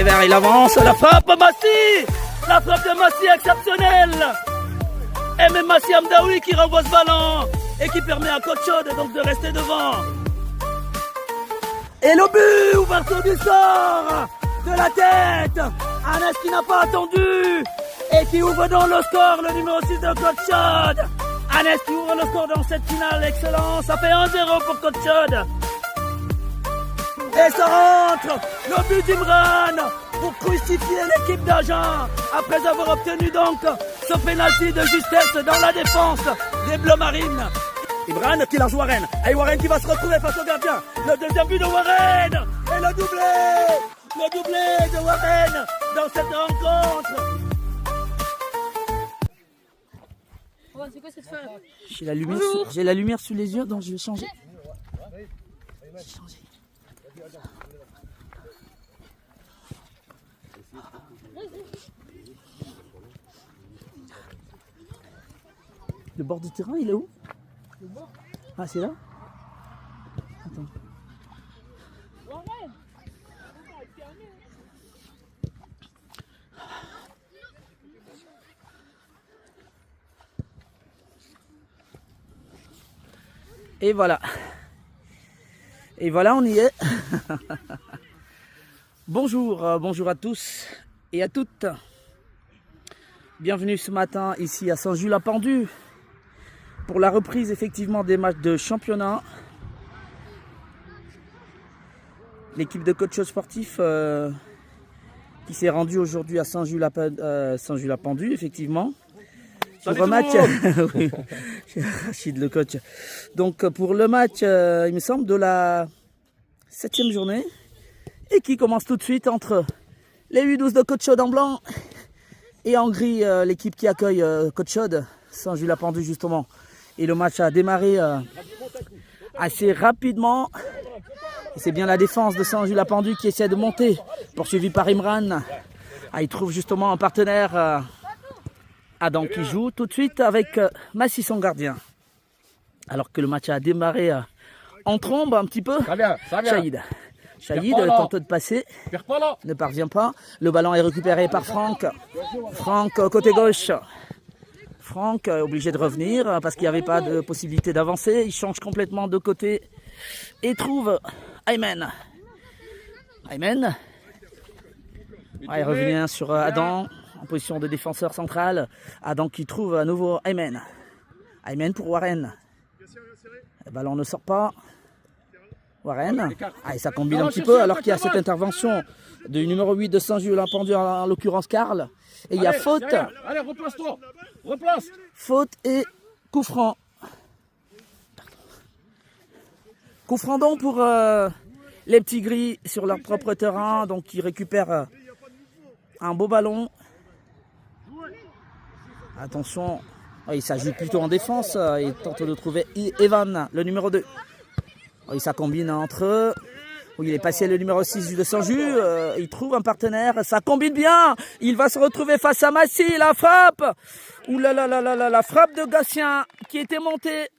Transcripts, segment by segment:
Verts, il avance, la frappe Massi. La frappe de Massi exceptionnelle. Et même Massi Amdaoui qui renvoie ce ballon et qui permet à Coach Chaude donc de rester devant. Et le but, ouverture du sort de la tête. Anes qui n'a pas attendu et qui ouvre donc le score, le numéro 6 de Coach Chaude. Anes qui ouvre le score dans cette finale, excellent. Ça fait 1-0 pour Coach Chaude. Et ça rentre, le but d'Imran pour crucifier l'équipe d'Agen après avoir obtenu donc ce pénalty de justesse dans la défense des Bleus Marines. Imran qui lance Warren. Et Warren qui va se retrouver face au gardien. Le deuxième but de Warren. Et le doublé de Warren dans cette rencontre. C'est quoi cette femme? J'ai la lumière sous les yeux, donc je vais changer. Le bord du terrain, il est où? Ah, c'est là? Attends. Et voilà. Et voilà, on y est. Bonjour, bonjour à tous et à toutes. Bienvenue ce matin ici à Saint-Just-la-Pendue pour la reprise effectivement des matchs de championnat. L'équipe de coach sportif qui s'est rendue aujourd'hui à Saint-Just-la-Pendue effectivement. Pour un match, oui, Rachid le coach. Donc pour le match, il me semble, de la 7e journée et qui commence tout de suite entre les U12 de Coach Chaude en blanc et en gris l'équipe qui accueille Coach Chaude, Saint-Just-la-Pendue justement. Et le match a démarré assez rapidement. C'est bien la défense de Saint-Just-la-Pendue qui essaie de monter, poursuivi par Imran. Il trouve justement un partenaire. Adam qui joue tout de suite avec Massi son gardien. Alors que le match a démarré en trombe un petit peu. Shahid tente de passer, ne parvient pas. Le ballon est récupéré par Franck. Franck côté gauche. Franck est obligé de revenir parce qu'il n'y avait pas de possibilité d'avancer. Il change complètement de côté et trouve Ayman. Il revient sur Adam. En position de défenseur central. Adam qui trouve à nouveau Ayman. Ayman pour Warren. Le ballon ne sort pas. Warren. Et ça combine un petit peu alors qu'il y a cette intervention du numéro 8 de Saint-Just-la-Pendue, en l'occurrence Karl. Et il y a faute. Allez, replace-toi. Replace. Faute et coup franc. Coup franc donc pour les petits gris sur leur propre terrain. Donc ils récupèrent un beau ballon. Attention, il s'agit plutôt en défense. Il tente de trouver Evan, le numéro 2. Ça combine entre eux. Il est passé le numéro 6 de Saint-Just. Il trouve un partenaire. Ça combine bien. Il va se retrouver face à Massi. La frappe. Ouh là là là là là, la frappe de Gatien qui était montée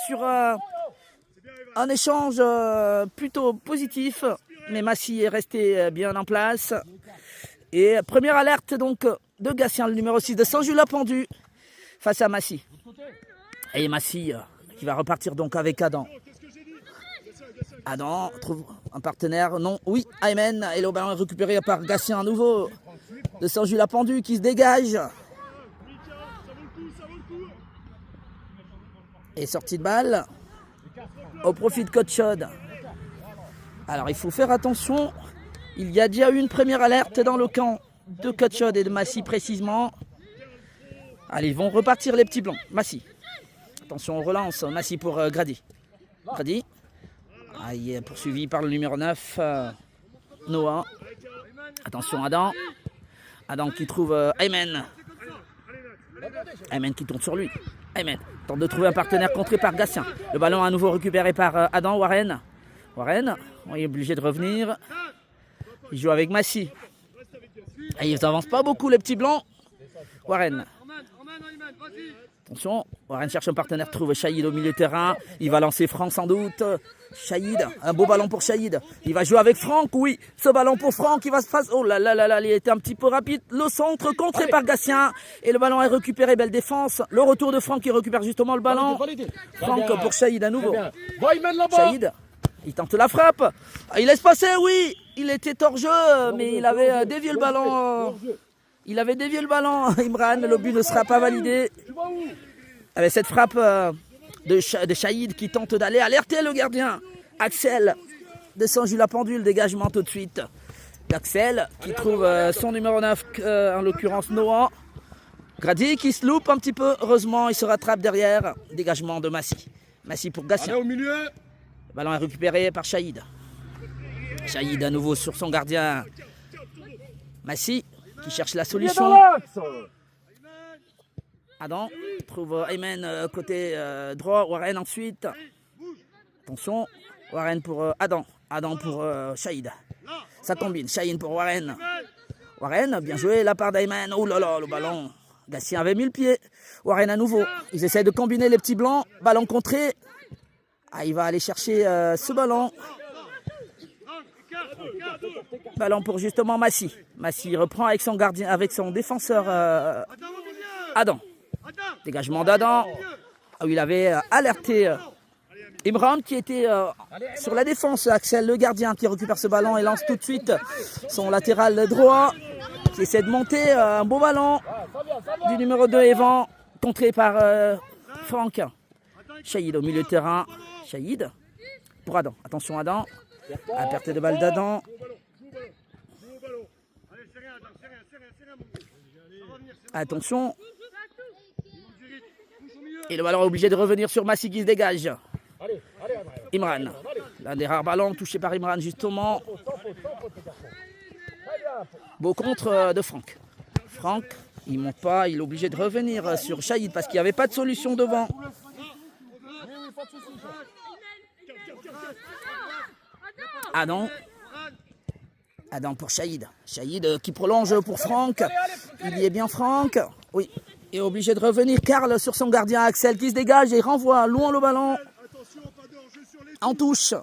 sur un échange plutôt positif. Mais Massi est resté bien en place. Et première alerte donc de Gatien, le numéro 6 de Saint-Just-la-Pendue, face à Massi. Et Massi qui va repartir donc avec Adam. Adam trouve un partenaire, non, oui, Ayman. Et le ballon est récupéré par Gatien à nouveau, de Saint-Just-la-Pendue qui se dégage. Et sortie de balle au profit de Coach Chaude. Alors il faut faire attention. Il y a déjà eu une première alerte dans le camp de Coach Chaude et de Massi précisément. Allez, ils vont repartir les petits blancs. Massi. Attention, on relance. Massi pour Grady. Grady. Il est poursuivi par le numéro 9, Noah. Attention, Adam. Adam qui trouve Ayman. Ayman qui tourne sur lui. Ayman tente de trouver un partenaire contré par Gatien. Le ballon à nouveau récupéré par Adam. Warren. Warren, on est obligé de revenir. Il joue avec Massi. Et ils n'avancent pas beaucoup les petits blancs. Warren. Attention, Warren cherche un partenaire, trouve Shahid au milieu de terrain. Il va lancer Franck sans doute. Shahid, un beau ballon pour Shahid. Il va jouer avec Franck, oui. Ce ballon pour Franck, il va se passer. Oh là là là là, il était un petit peu rapide. Le centre contré par Gatien. Et le ballon est récupéré, belle défense. Le retour de Franck qui récupère justement le ballon. Franck pour Shahid à nouveau. Shahid, il tente la frappe. Il laisse passer, oui. Il était hors jeu, mais il avait dévié le ballon. Il avait dévié le ballon, Imran, le but ne sera pas validé. Avec cette frappe de Shahid qui tente d'aller alerter le gardien. Axel de Saint-Gilles-la-Pendule, dégagement tout de suite. Axel qui trouve son numéro 9, en l'occurrence Noah. Grady qui se loupe un petit peu, heureusement il se rattrape derrière. Dégagement de Massy. Massy pour Gatien. Allez, au milieu. Le ballon est récupéré par Shahid. Shahid à nouveau sur son gardien. Massy qui cherche la solution. Adam trouve Ayman côté droit. Warren ensuite. Attention. Warren pour Adam. Adam pour Shahid. Ça combine. Shahid pour Warren. Warren, bien joué la part d'Ayman. Oh là là, le ballon. Gatien avait mis le pied. Warren à nouveau. Ils essaient de combiner les petits blancs. Ballon contré. Ah, il va aller chercher ce ballon. Ballon pour justement Massy. Massy reprend avec son gardien, avec son défenseur Adam. Dégagement d'Adam. Où il avait alerté Imran qui était sur la défense. Axel, le gardien, qui récupère ce ballon et lance tout de suite son latéral droit. Qui essaie de monter un beau ballon du numéro 2 Evan. Contré par Franck. Shahid au milieu de terrain. Shahid pour Adam. Attention Adam. À perte de balle d'Adam. Attention. Et le ballon est obligé de revenir sur Massy qui se dégage. Imran. L'un des rares ballons touché par Imran justement. Beau contre de Franck. Franck, il ne monte pas, il est obligé de revenir sur Shahid parce qu'il n'y avait pas de solution devant. Adam. Adam pour Shahid. Shahid qui prolonge pour Franck. Il y est bien Franck. Oui. Il est obligé de revenir. Karl sur son gardien Axel qui se dégage et renvoie loin le ballon. En touche.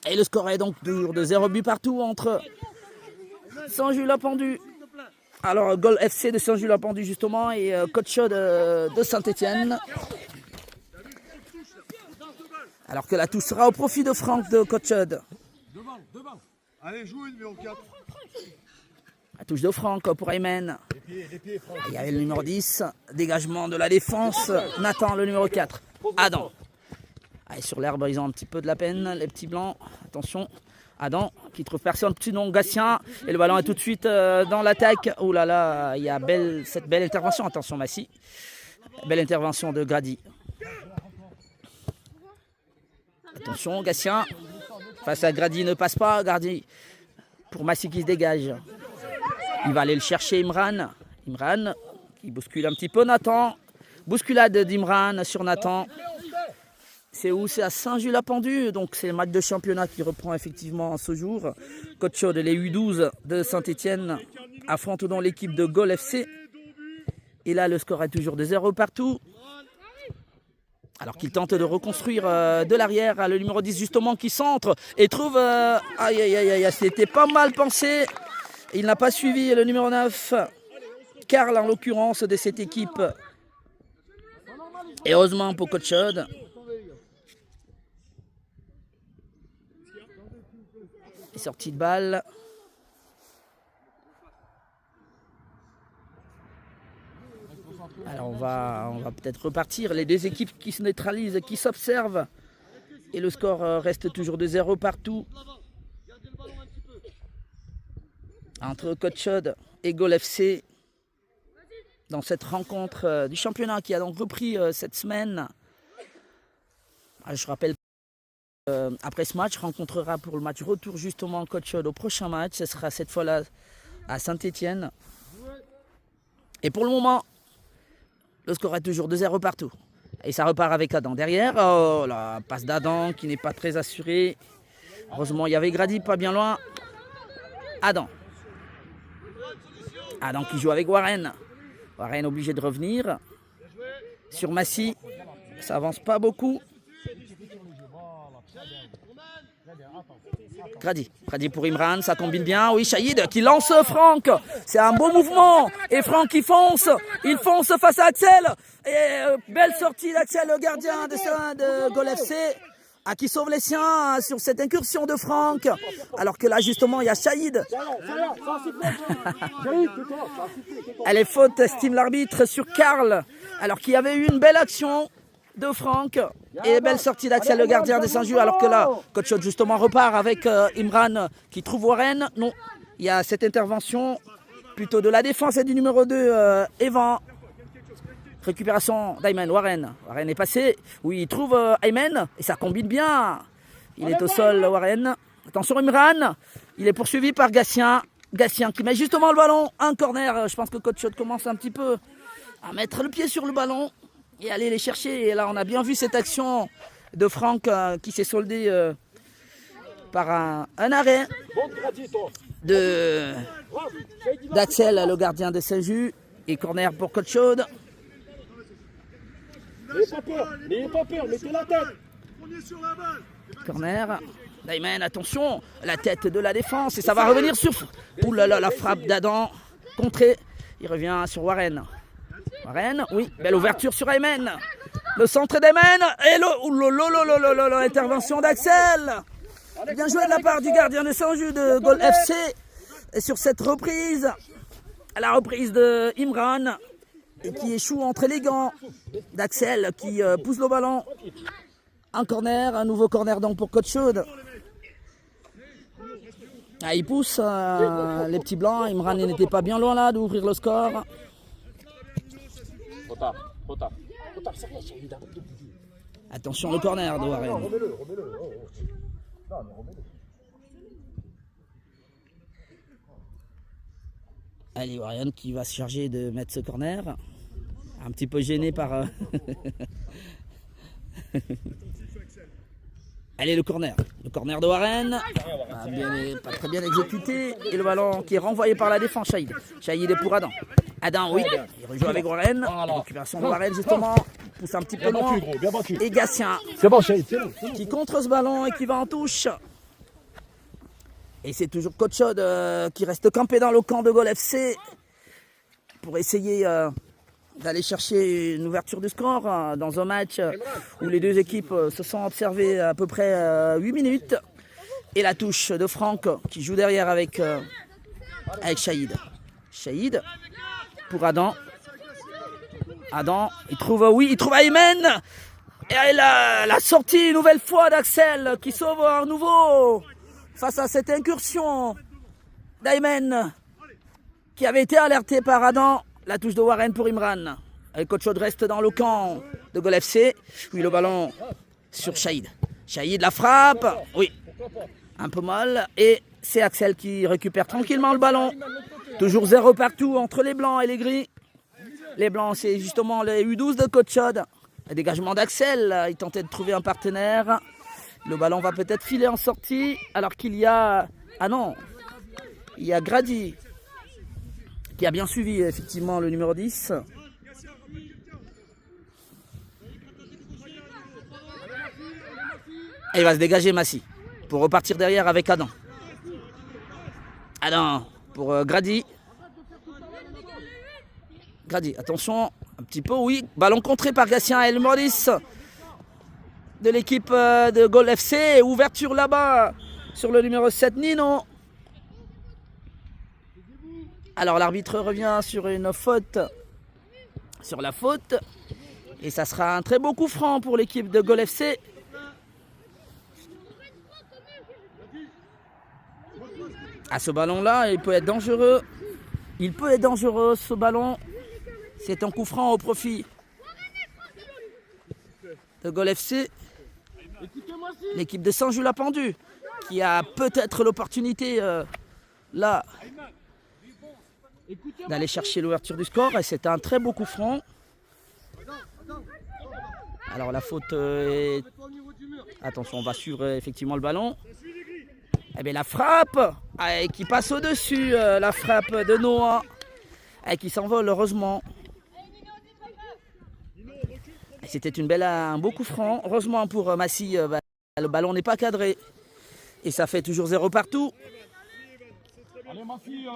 Et le score est donc toujours de 0 but partout entre Saint-Gilles-la-Pendule. Alors, Goal FC de Saint-Gilles-la-Pendule justement et Coach de Saint-Etienne. Alors que la touche sera au profit de Franck de Coach. Allez, joue numéro 4. La touche de Franck pour Ayman. Il y avait le numéro 10. Dégagement de la défense. Nathan, le numéro 4. Adam. Allez, sur l'herbe, ils ont un petit peu de la peine, les petits blancs. Attention. Adam qui trouve personne, petit nom Gatien. Et le ballon est tout de suite dans l'attaque. Oh là là, il y a cette belle intervention. Attention, Massy. Belle intervention de Grady. Attention, Gatien. Face à Grady, ne passe pas. Grady pour Massy qui se dégage. Il va aller le chercher, Imran. Imran qui bouscule un petit peu Nathan. Bousculade d'Imran sur Nathan. C'est où? C'est à Saint-Gilles-la-Pendule. Donc c'est le match de championnat qui reprend effectivement ce jour. Coach de les U12 de Saint-Etienne affrontent donc l'équipe de Goal FC. Et là, le score est toujours de 0 partout. Alors qu'il tente de reconstruire de l'arrière, le numéro 10 justement qui centre et trouve... aïe aïe aïe aïe, c'était pas mal pensé. Il n'a pas suivi le numéro 9, Karl en l'occurrence de cette équipe. Et heureusement pour Coach Chaude. Sortie de balle. Alors on va peut-être repartir. Les deux équipes qui se neutralisent, qui s'observent. Et le score reste toujours de 0 partout. Entre Coach Chaude et Goal FC. Dans cette rencontre du championnat qui a donc repris cette semaine. Je rappelle après ce match, rencontrera pour le match retour justement Coach Chaude au prochain match. Ce sera cette fois-là à Saint-Etienne. Et pour le moment, le score est toujours de 0 partout. Et ça repart avec Adam derrière. Oh la passe d'Adam qui n'est pas très assurée. Heureusement, il y avait Grady pas bien loin. Adam. Adam qui joue avec Warren. Warren obligé de revenir. sur Massy. Ça avance pas beaucoup. Grady pour Imran, ça combine bien. Oui, Shahid qui lance Franck. C'est un beau mouvement. Et Franck qui fonce. Il fonce face à Axel. Et belle sortie d'Axel, le gardien de Gol FC. Qui sauve les siens sur cette incursion de Franck. Alors que là, justement, il y a Shahid. Elle est faute, estime l'arbitre, sur Karl. Alors qu'il y avait eu une belle action de Franck. Et belle sortie d'Axel, le gardien des Saint-Just. Alors que là, coach justement repart avec Imran qui trouve Warren. Non, il y a cette intervention plutôt de la défense et du numéro 2, Evan. Récupération d'Ayman, Warren est passé. Oui, il trouve Ayman et ça combine bien. Il est au sol, Warren. Attention Imran. Il est poursuivi par Gatien. Gatien qui met justement le ballon. Un corner. Je pense que coach commence un petit peu à mettre le pied sur le ballon et aller les chercher. Et là, on a bien vu cette action de Franck qui s'est soldée par un arrêt d'Axel, le gardien de Saint-Just. Et corner pour Coach Chaude. N'ayez pas peur, mettez la tête. Corner. Daimen, attention, la tête de la défense et ça va revenir sur... Ouh là là, la frappe d'Adam, contrée. Il revient sur Warren. Warren, oui, belle ouverture sur Ayman. Le centre d'Ayman et l'intervention d'Axel. Bien joué de la part du gardien de Saint-Just de Gol FC. Et sur cette reprise, la reprise de Imran, et qui échoue entre les gants d'Axel qui pousse le ballon. Un corner, un nouveau corner donc pour Coach Chaude. Il pousse les petits blancs. Imran n'était pas bien loin là d'ouvrir le score. Attention le corner de Warren. Allez, Warren qui va se charger de mettre ce corner. Un petit peu gêné par... Allez, le corner. Le corner de Warren. Pas très bien exécuté. Et le ballon qui est renvoyé par la défense, Shahid. Shahid est pour Adam. Adam, oui. Il rejoue avec Warren. La récupération de Warren, justement. Il pousse un petit peu loin. Et Gatien. C'est bon, Shahid. Qui contre ce ballon et qui va en touche. Et c'est toujours Coach Chaude qui reste campé dans le camp de Gol FC pour essayer d'aller chercher une ouverture du score dans un match où les deux équipes se sont observées à peu près 8 minutes. Et la touche de Franck qui joue derrière avec Shahid. Shahid pour Adam. Adam, il trouve Ayman. Et la sortie une nouvelle fois d'Axel qui sauve à nouveau face à cette incursion d'Ayman qui avait été alerté par Adam. La touche de Warren pour Imran. Et Coach Chaude reste dans le camp de Gol FC. Oui, le ballon sur Shahid. Shahid, la frappe. Oui, un peu mal. Et c'est Axel qui récupère tranquillement le ballon. Toujours 0 partout entre les blancs et les gris. Les blancs, c'est justement les U12 de Coach Chaude. Le dégagement d'Axel. Il tentait de trouver un partenaire. Le ballon va peut-être filer en sortie. Alors qu'il y a... Ah non. Il y a Grady qui a bien suivi effectivement le numéro 10. Et il va se dégager Massy pour repartir derrière avec Adam. Adam pour Grady. Grady, attention, un petit peu, oui. Ballon contré par Gatien et le numéro 10 de l'équipe de Gol FC. Ouverture là-bas sur le numéro 7, Nino. Alors l'arbitre revient sur une faute, sur la faute. Et ça sera un très beau coup franc pour l'équipe de Gol FC. À ce ballon-là, il peut être dangereux. Il peut être dangereux ce ballon. C'est un coup franc au profit de Gol FC. L'équipe de Saint-Just l'a pendu, qui a peut-être l'opportunité là d'aller chercher l'ouverture du score. Et c'est un très beau coup franc. Alors la faute est... Attention, on va suivre effectivement le ballon. Et bien la frappe qui passe au-dessus, la frappe de Noah, qui s'envole heureusement. C'était un beau coup franc. Heureusement pour Massy, le ballon n'est pas cadré. Et ça fait toujours 0 partout. Allez, ma fille.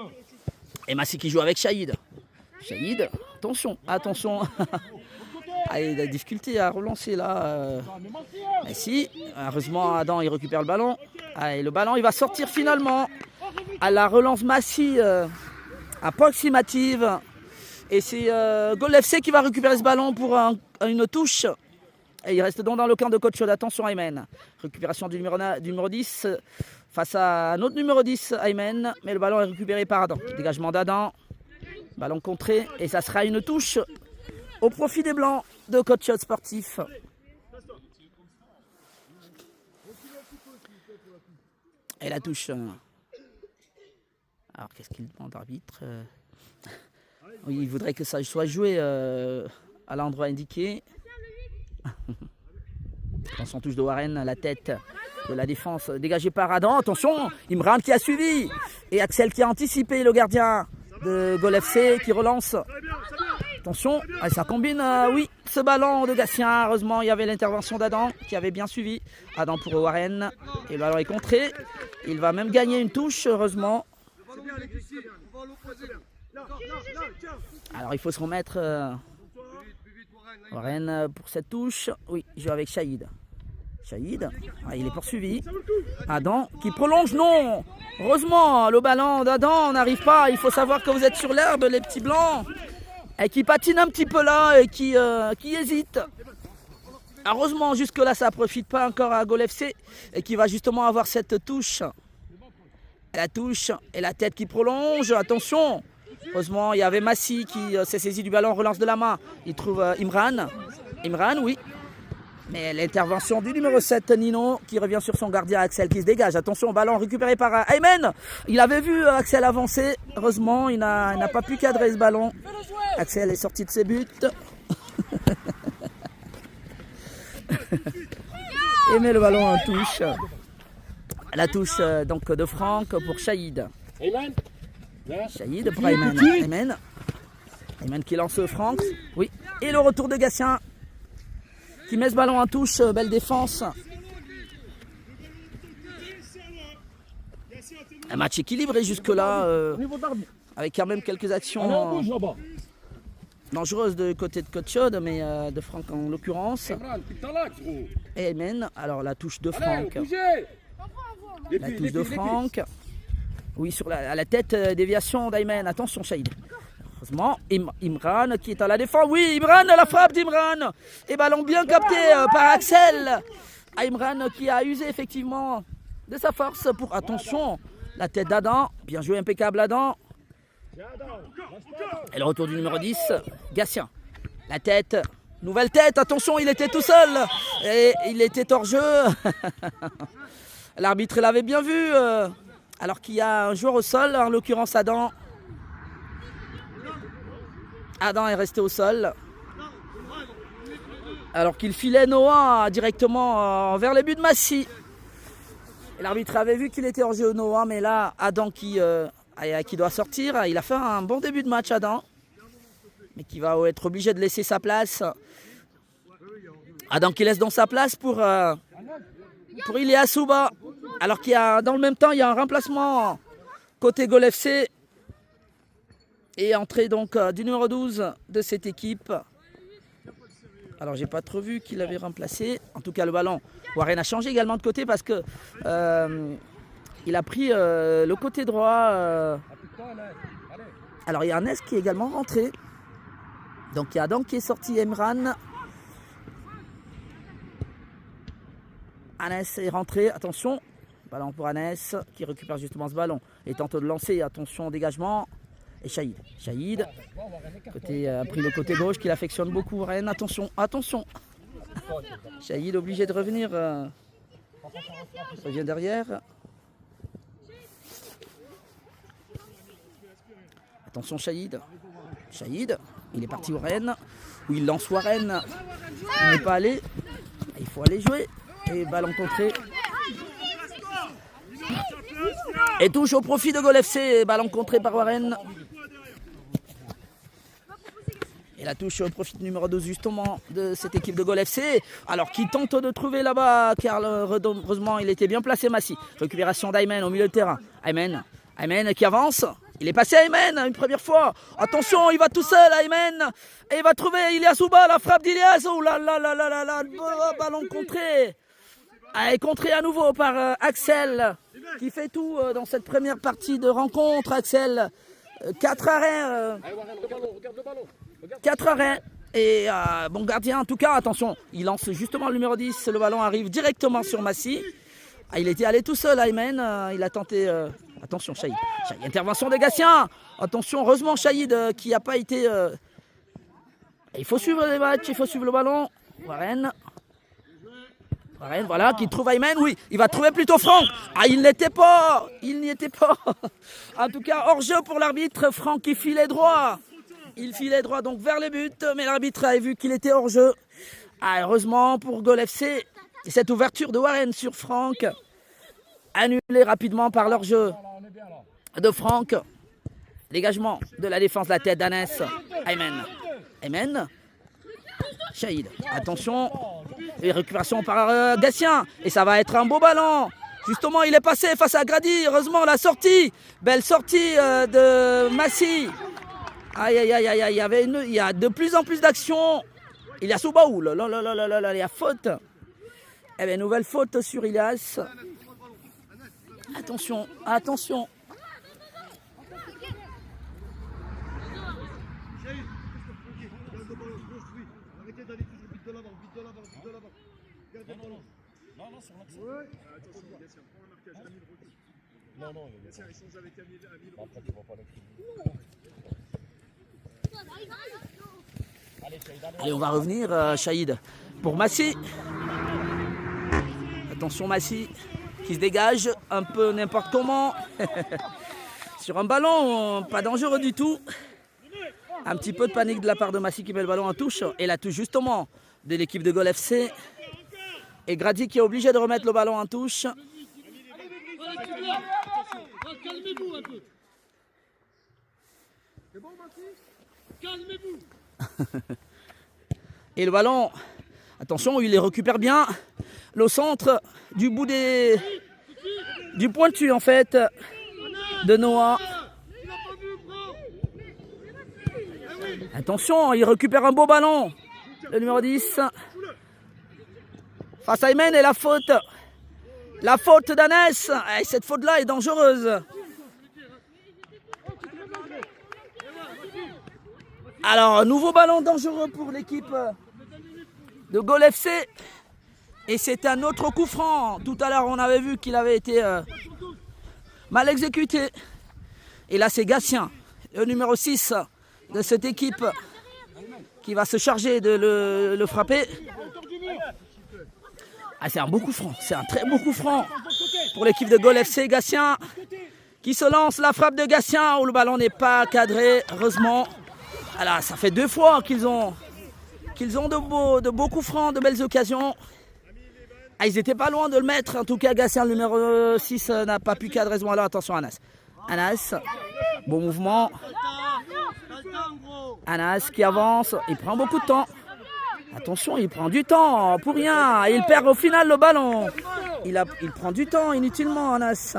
Et Massy qui joue avec Shahid. Shahid, attention, attention. Ah, il a des difficultés à relancer là. Massy, heureusement Adam il récupère le ballon. Ah, et le ballon il va sortir finalement. À la relance Massy approximative. Et c'est Gol FC qui va récupérer ce ballon pour une touche. Et il reste donc dans le camp de coach Chaude. Attention Aymen. Récupération du numéro 10 face à un autre numéro 10, Aymen. Mais le ballon est récupéré par Adam. Dégagement d'Adam. Ballon contré. Et ça sera une touche au profit des Blancs de coach Chaude sportif. Et la touche. Alors qu'est-ce qu'il demande l'arbitre? Oui, il voudrait que ça soit joué à l'endroit indiqué. Attention, touche de Warren à la tête de la défense dégagée par Adam. Attention, Imran qui a suivi. Et Axel qui a anticipé le gardien de Gol FC qui relance. Attention, ça combine, oui, ce ballon de Gatien. Heureusement, il y avait l'intervention d'Adam qui avait bien suivi. Adam pour Warren. Et le ballon est contré. Il va même gagner une touche, heureusement. Alors, il faut se remettre. Warren pour cette touche. Oui, il joue avec Shahid. Shahid, il est poursuivi. Adam qui prolonge, non. Heureusement, le ballon d'Adam n'arrive pas. Il faut savoir que vous êtes sur l'herbe, les petits blancs. Et qui patine un petit peu là et qui hésite. Heureusement, jusque-là, ça ne profite pas encore à Gol FC. Et qui va justement avoir cette touche. La touche et la tête qui prolonge. Attention. Heureusement, il y avait Massy qui s'est saisi du ballon, relance de la main. Il trouve Imran. Imran, oui. Mais l'intervention du numéro 7, Nino, qui revient sur son gardien Axel qui se dégage. Attention, ballon récupéré par Aymen. Il avait vu Axel avancer. Heureusement, il n'a pas pu cadrer ce ballon. Axel est sorti de ses buts. Et met le ballon en touche. La touche donc de Franck pour Shahid. Ayman. Shahid pour Ayman. Ayman. Ayman qui lance Franck. Oui. Et le retour de Gatien qui met ce ballon en touche. Belle défense. Un match équilibré jusque-là. Avec quand même quelques actions dangereuses de côté de coach Chaude, mais de Franck en l'occurrence. Et Ayman. Alors la touche de Franck. La touche de Franck. Oui, à la tête, déviation d'Ayman. Attention, Shahid. Heureusement, Imran qui est à la défense. Oui, Imran, la frappe d'Imran. Et ballon bien capté par Axel. Imran qui a usé effectivement de sa force pour... Attention, la tête d'Adam. Bien joué, impeccable Adam. Et le retour du numéro 10, Gatien. La tête, nouvelle tête. Attention, il était tout seul. Et il était hors jeu. L'arbitre l'avait bien vu. Alors qu'il y a un joueur au sol, en l'occurrence Adam. Adam est resté au sol. Alors qu'il filait Noah directement vers les buts de Massy. L'arbitre avait vu qu'il était hors jeu Noah, mais là, Adam qui doit sortir. Il a fait un bon début de match, Adam. Mais qui va être obligé de laisser sa place. Adam qui laisse dans sa place pour Ilia Souba. Alors qu'il y a, dans le même temps, il y a un remplacement côté Gol FC. Et entrée donc du numéro 12 de cette équipe. Alors j'ai pas trop vu qui l'avait remplacé. En tout cas le ballon. Warren a changé également de côté parce que il a pris le côté droit. Alors il y a Anes qui est également rentré. Donc il y a Adam qui est sorti, Imran. Anes est rentré, attention. Ballon pour Anes qui récupère justement ce ballon. Et tente de lancer, attention dégagement. Et Shahid. Shahid a pris le côté gauche qu'il affectionne beaucoup. Warren, attention, attention. Shahid obligé de revenir. Revient derrière. Attention Shahid. Shahid, il est parti Warren. Où il lance Warren. Il n'est pas allé. Il faut aller jouer. Et ballon contré. Et touche au profit de Gol FC. Ballon contré par Warren. Et la touche profite numéro 12 justement de cette équipe de Gol FC. Alors qui tente de trouver là-bas, car heureusement il était bien placé Massy. Récupération d'Aymen au milieu de terrain. Aymen qui avance. Il est passé Aymen une première fois. Attention, il va tout seul Aymen. Et il va trouver Ilias Ouba, la frappe d'Ilias. Oh là là là là là là, ballon contré. Et contré à nouveau par Axel, qui fait tout dans cette première partie de rencontre. Axel, 4 arrêts. 4 arrêts. Et bon gardien en tout cas, attention, il lance justement le numéro 10. Le ballon arrive directement sur Massy. Il était allé tout seul Aymen. Il a tenté... Attention, Chaïd. Intervention de Gatien. Attention, heureusement, Chaïd qui n'a pas été... Il faut suivre les matchs, il faut suivre le ballon. Warren, voilà, qui trouve Aymen. Oui, il va trouver plutôt Franck. Il n'y était pas. En tout cas, hors-jeu pour l'arbitre. Franck qui filait droit. Il filait droit donc vers le but. Mais l'arbitre a vu qu'il était hors-jeu. Heureusement pour Gol FC. Et cette ouverture de Warren sur Franck, annulée rapidement par leur-jeu de Franck. Dégagement de la défense, la tête d'Anes. Aymen. Chaïd. Attention. Et récupération par Gatien. Et ça va être un beau ballon. Justement, il est passé face à Grady. Heureusement, la sortie. Belle sortie de Massy. Aïe. Il y a de plus en plus d'actions. Il y a Soubaoul. Il y a faute. Eh bien, nouvelle faute sur Ilias. Attention. Allez, on va revenir, Chaïd, pour Massy. Attention, Massy, qui se dégage un peu n'importe comment. Sur un ballon, pas dangereux du tout. Un petit peu de panique de la part de Massy qui met le ballon en touche. Et la touche justement de l'équipe de Gol FC. Et Grady qui est obligé de remettre le ballon en touche. Calmez-vous un peu. C'est bon, Massy ? Calmez-vous. Et le ballon, attention, il les récupère bien. Le centre du bout du pointu en fait de Noah. Attention, il récupère un beau ballon. Le numéro 10. Face à Aymen et la faute. La faute d'Anès. Et cette faute-là est dangereuse. Alors, nouveau ballon dangereux pour l'équipe de Gol FC. Et c'est un autre coup franc. Tout à l'heure, on avait vu qu'il avait été mal exécuté. Et là, c'est Gatien, le numéro 6 de cette équipe, qui va se charger de le frapper. C'est un beau coup franc. C'est un très beau coup franc pour l'équipe de Gol FC. Gatien qui se lance. La frappe de Gatien où le ballon n'est pas cadré, heureusement. Alors, ça fait 2 fois qu'ils ont de beaux coups francs, de belles occasions. Ils n'étaient pas loin de le mettre. En tout cas, Gatien, le numéro 6, n'a pas pu cadrer ce moment-là. Attention, Anas. Bon mouvement. Anas qui avance. Il prend beaucoup de temps. Attention, il prend du temps pour rien. Il perd au final le ballon. Il prend du temps inutilement, Anas.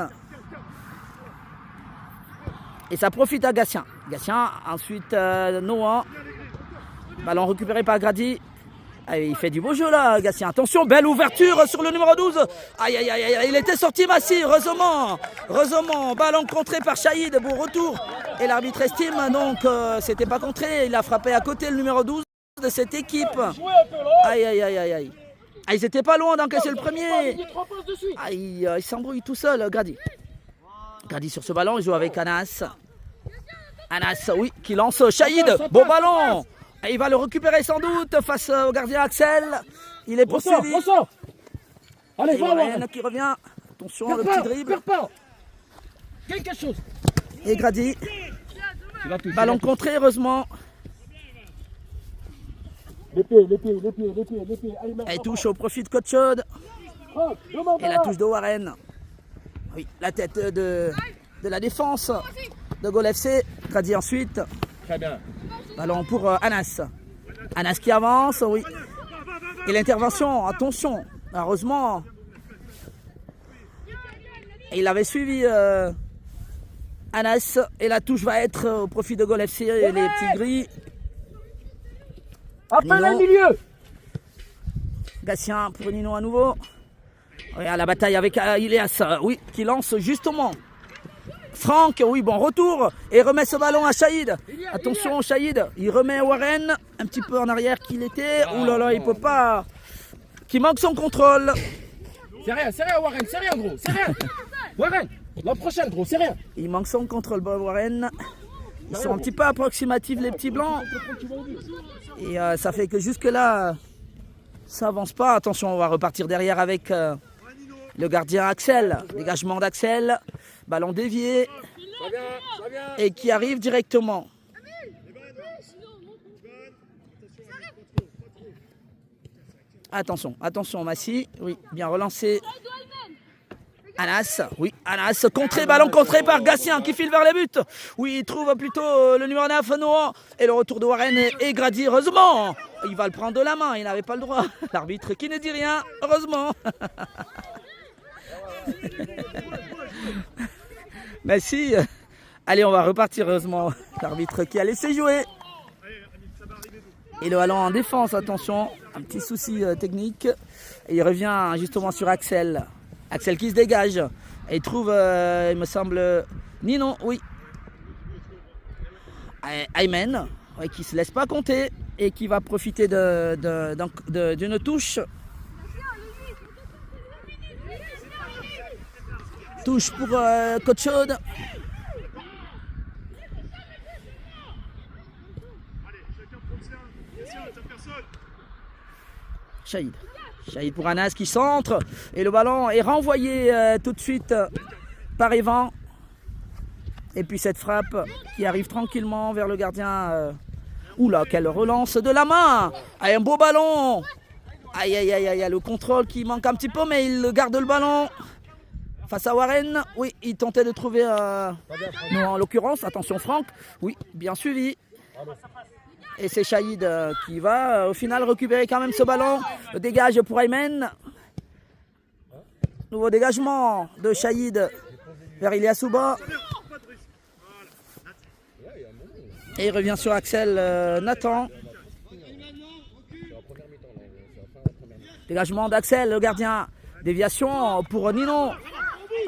Et ça profite à Gatien. Gatien, ensuite Noah. Ballon récupéré par Grady. Il fait du beau jeu là, Gatien. Attention, belle ouverture sur le numéro 12. Aïe, il était sorti Massy, heureusement. Ballon contré par Chaïd, bon retour. Et l'arbitre estime, donc c'était pas contré. Il a frappé à côté le numéro 12 de cette équipe. Aïe. Ils étaient pas loin d'encaisser le premier. Il s'embrouille tout seul, Grady. Grady sur ce ballon, il joue avec Anas. Anas, oui, qui lance Chaïd. Beau ballon. Et il va le récupérer sans doute face au gardien Axel. Il est poursuivi. Allez, Warren qui revient. Attention, le petit dribble. Quelque chose. Et Grady. Ballon contré, heureusement. L'épée. Elle touche au profit de Côte Chaude. Et la touche de Warren. Oui, la tête de la défense de Gol FC. Grady ensuite. Très bien. Ballon pour Anas. Anas qui avance, oui. Et l'intervention, attention. Heureusement, il avait suivi Anas. Et la touche va être au profit de Gol FC, les petits gris. Appel au milieu. Gatien pour Nino à nouveau. Regarde la bataille avec Ilias, oui, qui lance justement. Franck, oui, bon retour. Et remet ce ballon à Shahid. Attention, Shahid, il remet Warren un petit peu en arrière qu'il était. Ouh là là, il peut pas. Qui manque son contrôle. C'est rien, Warren, c'est rien, gros, c'est rien. Warren, la prochaine, gros, c'est rien. Il manque son contrôle, Warren. Ils sont un petit peu approximatifs, les petits blancs. Et ça fait que jusque-là, ça avance pas. Attention, on va repartir derrière avec le gardien Axel. Dégagement d'Axel. Ballon dévié. Et qui arrive directement. Attention, attention, Massy. Oui, bien relancé. Anas, oui, Anas, contré, ballon contré par Gatien qui file vers les buts. Oui, il trouve plutôt le numéro 9, Noah. Et le retour de Warren et Grady, heureusement. Il va le prendre de la main, il n'avait pas le droit. L'arbitre qui ne dit rien, heureusement. Merci. Allez, on va repartir, heureusement. L'arbitre qui a laissé jouer. Et le ballon en défense, attention. Un petit souci technique. Et il revient justement sur Axel. Axel qui se dégage. Et il trouve, il me semble, Nino, oui. Aymen, ouais, qui ne se laisse pas compter. Et qui va profiter d'une touche. Touche pour Coach Chaude. Shahid pour Anas qui centre. Et le ballon est renvoyé tout de suite par Evan. Et puis cette frappe qui arrive tranquillement vers le gardien. Oula, quelle relance de la main. Un beau ballon. Aïe, aïe, aïe, aïe, le contrôle qui manque un petit peu, mais il garde le ballon. Face à Warren, oui, il tentait de trouver, non, en l'occurrence, attention Franck, oui, bien suivi. Et c'est Shahid qui va au final récupérer quand même ce ballon. Le dégage pour Aymen. Nouveau dégagement de Shahid vers Iliasouba. Et il revient sur Axel Nathan. Dégagement d'Axel, le gardien. Déviation pour Nino.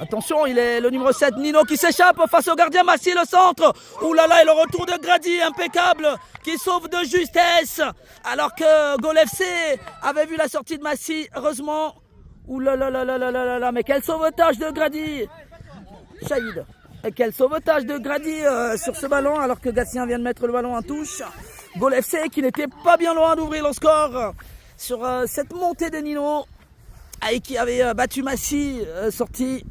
Attention, il est le numéro 7, Nino, qui s'échappe face au gardien Massy, le centre. Ouh là là, et le retour de Grady, impeccable, qui sauve de justesse. Alors que Gol FC avait vu la sortie de Massy, heureusement. Ouh là là là là là là là, mais quel sauvetage de Grady. Shahid. Et quel sauvetage de Grady sur ce ballon, alors que Gatien vient de mettre le ballon en touche. Gol FC qui n'était pas bien loin d'ouvrir le score sur cette montée de Nino. Et qui avait battu Massy, sorti.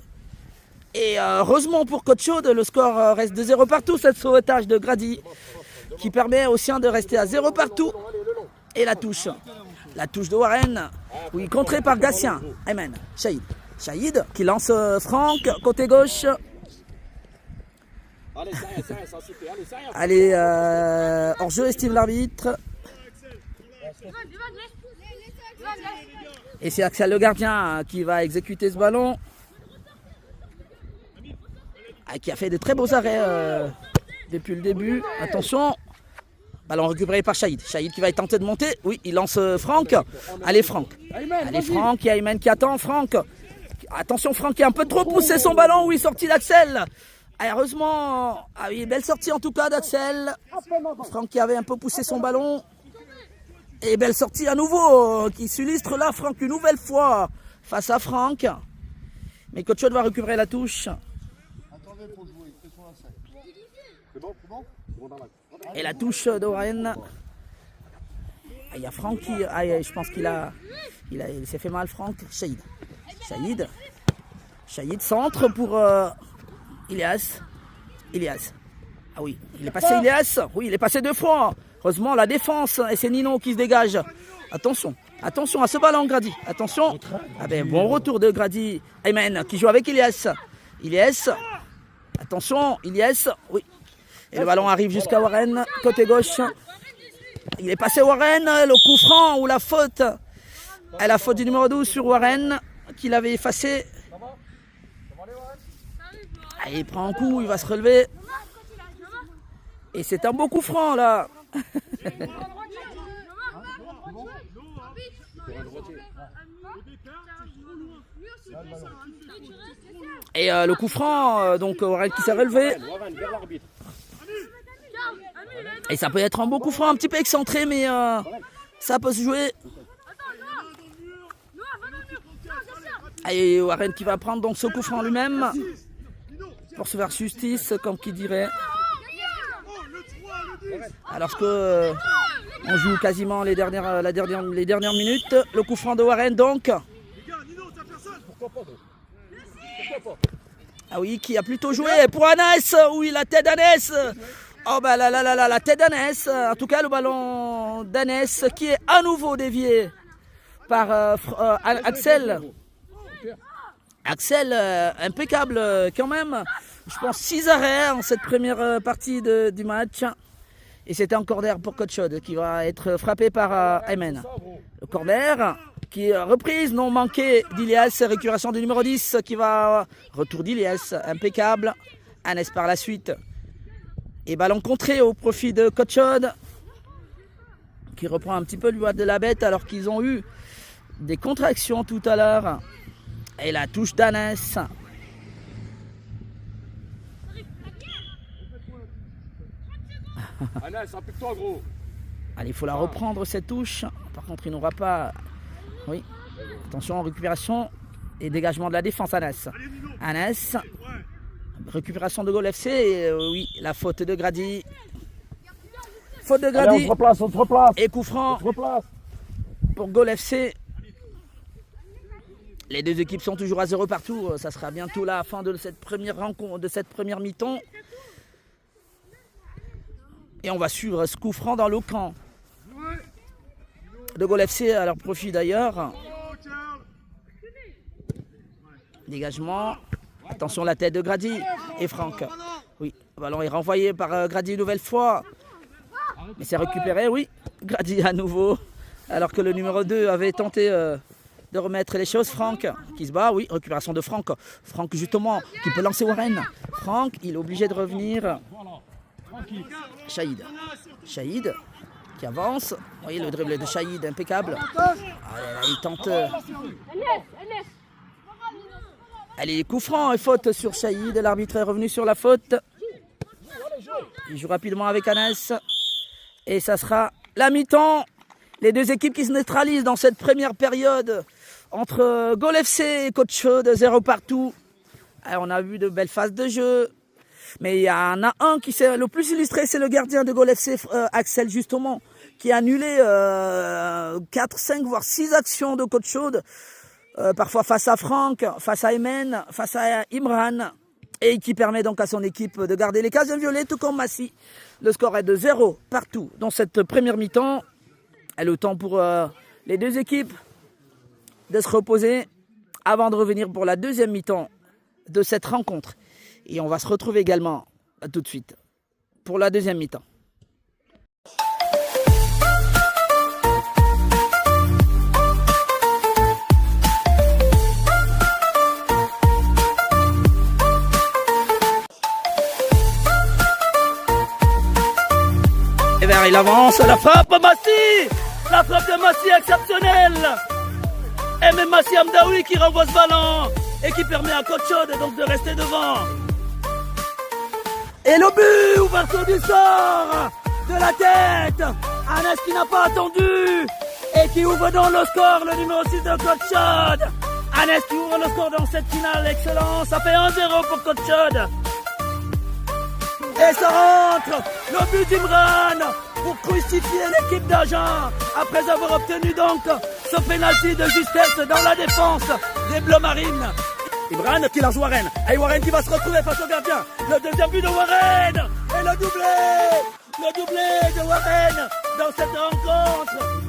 Et heureusement pour Coach Chaude, le score reste de 0 partout. Cette sauvetage de Grady qui permet aux siens de rester à 0 partout. Et la touche de Warren, oui, contrée par Gatien. Amen. Shahid qui lance Franck, côté gauche. Allez, hors-jeu, estime l'arbitre. Et c'est Axel le gardien qui va exécuter ce ballon. Qui a fait de très beaux arrêts depuis le début. Attention. Ballon récupéré par Shahid. Shahid qui va tenter de monter. Oui, il lance Franck. Allez Franck. Allez Franck. Il y a Aymen qui attend. Franck. Attention Franck qui a un peu trop poussé son ballon. Oui, sortie d'Axel. Heureusement. Ah oui, belle sortie en tout cas d'Axel. Franck qui avait un peu poussé son ballon. Et belle sortie à nouveau qui s'illustre là, Franck, une nouvelle fois face à Franck. Mais Coach Chaude va récupérer la touche. Et la touche de Warren. Il y a Franck qui... je pense qu'il il s'est fait mal, Franck. Shahid centre pour Ilias. Ah oui, il est passé Ilias. Oui, il est passé 2 fois. Heureusement, la défense, et c'est Nino qui se dégage. Attention à ce ballon, Grady. Attention. Ah ben, bon retour de Grady. Aymen qui joue avec Ilias. Attention, Ilias. Oui. Et le ballon arrive jusqu'à Warren, côté gauche. Il est passé Warren, le coup franc ou la faute. Et la faute du numéro 12 sur Warren, qu'il avait effacé. Il prend un coup, il va se relever. Et c'est un beau coup franc là. Et le coup franc, donc Warren qui s'est relevé. Et ça peut être un beau coup franc, un petit peu excentré, mais ça peut se jouer. Et Warren qui va prendre donc ce coup franc lui-même pour se faire justice, comme qui dirait. Alors que on joue quasiment les dernières minutes. Le coup franc de Warren donc. Ah oui, qui a plutôt joué pour Annès. Oui, la tête d'Annès. Oh bah la tête d'Annès. En tout cas, le ballon d'Annès qui est à nouveau dévié par Axel. Axel, impeccable quand même. Je pense 6 arrêts en cette première partie du match. Et c'était un corner pour Cotchod qui va être frappé par Aymen. Le corner qui est reprise, non manqué d'Ilias. Récupération du numéro 10 qui va... Retour d'Ilias, impeccable. Annès par la suite. Et ballon contré au profit de Cotchod qui reprend un petit peu le bois de la bête alors qu'ils ont eu des contractions tout à l'heure. Et la touche d'Annès. Annès, applique-toi gros. Allez, il faut la reprendre cette touche. Par contre, il n'aura pas... Oui. Attention, récupération et dégagement de la défense, Annès. Annès. Récupération de Gol FC. Et, oui, la faute de Grady. Faute de Grady. Allez, on se replace. Et coup franc pour Gol FC. Les deux équipes sont toujours à 0 partout. Ça sera bientôt la fin de cette première rencontre, de cette première mi-temps. Et on va suivre ce coup franc dans le camp de Gol FC à leur profit d'ailleurs. Dégagement. Attention la tête de Grady et Franck. Oui, le ballon est renvoyé par Grady une nouvelle fois. Mais c'est récupéré, oui. Grady à nouveau. Alors que le numéro 2 avait tenté de remettre les choses. Franck qui se bat, oui. Récupération de Franck. Franck justement qui peut lancer Warren. Franck, il est obligé de revenir. Shahid qui avance. Vous voyez le dribble de Shahid, impeccable. Il tente. Allez, coup franc et faute sur Shahid. L'arbitre est revenu sur la faute. Il joue rapidement avec Annès. Et ça sera la mi-temps. Les deux équipes qui se neutralisent dans cette première période entre Gol FC et Cotchod, 0 partout. Alors, on a vu de belles phases de jeu. Mais il y en a un qui s'est le plus illustré, c'est le gardien de Gol FC, Axel justement, qui a annulé 4, 5, voire 6 actions de Cotchod. Parfois face à Franck, face à Aymen, face à Imran. Et qui permet donc à son équipe de garder les cases violets, tout comme Massy. Le score est de 0 partout dans cette première mi-temps. Et le temps pour les deux équipes de se reposer avant de revenir pour la deuxième mi-temps de cette rencontre. Et on va se retrouver également tout de suite pour la deuxième mi-temps. Et vers il avance, la frappe Massy. La frappe de Massy exceptionnelle. Et même Massy Amdaoui qui renvoie ce ballon et qui permet à Cotchod donc de rester devant. Et le but, ouverture du sort de la tête. Annès qui n'a pas attendu et qui ouvre donc le score, le numéro 6 de Cotchod. Annès qui ouvre le score dans cette finale, excellent. Ça fait 1-0 pour Cotchod. Et ça rentre, le but d'Imran pour crucifier l'équipe d'Agen après avoir obtenu donc ce pénalty de justesse dans la défense des Bleus Marines. Imran qui lance Warren. Et Warren qui va se retrouver face au gardien. Le deuxième but de Warren. Et le doublé de Warren dans cette rencontre.